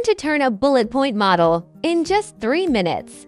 Learn to turn a bullet point model in just 3 minutes.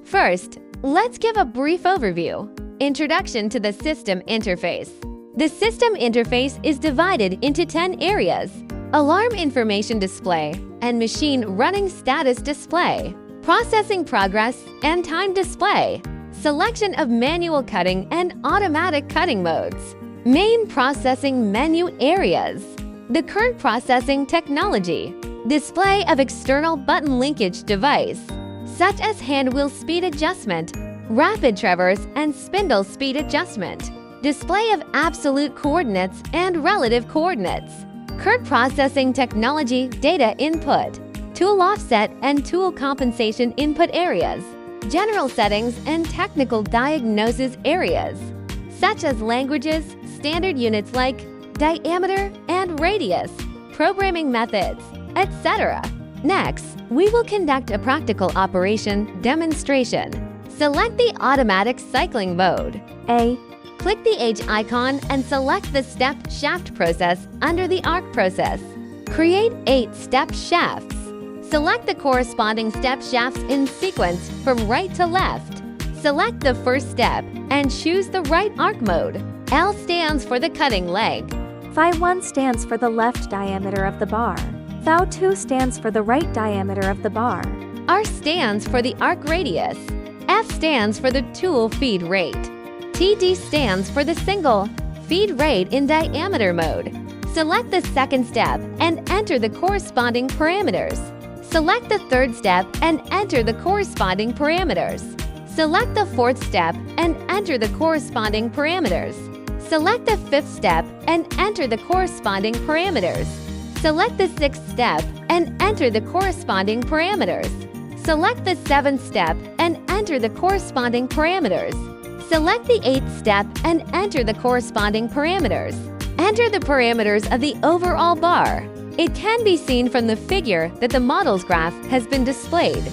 First, let's give a brief overview. Introduction to the system interface. The system interface is divided into 10 areas: alarm information display and machine running status display, processing progress and time display, selection of manual cutting and automatic cutting modes, main processing menu areas, the current processing technology, display of external button linkage device, such as hand wheel speed adjustment, rapid traverse and spindle speed adjustment, display of absolute coordinates and relative coordinates, current processing technology data input, tool offset and tool compensation input areas, general settings and technical diagnosis areas, such as languages, standard units like diameter and radius, programming methods, etc. Next, we will conduct a practical operation demonstration. Select the automatic cycling mode. A. Click the H icon and select the step shaft process under the arc process. Create 8 step shafts. Select the corresponding step shafts in sequence from right to left. Select the first step and choose the right arc mode. L stands for the cutting leg. Phi1 stands for the left diameter of the bar. Thou2 stands for the right diameter of the bar. R stands for the arc radius. F stands for the tool feed rate. TD stands for the single feed rate in diameter mode. Select the second step and enter the corresponding parameters. Select the third step and enter the corresponding parameters. Select the fourth step and enter the corresponding parameters. Select the fifth step and enter the corresponding parameters. Select the sixth step and enter the corresponding parameters. Select the seventh step and enter the corresponding parameters. Select the eighth step and enter the corresponding parameters. Enter the parameters of the overall bar. It can be seen from the figure that the model's graph has been displayed.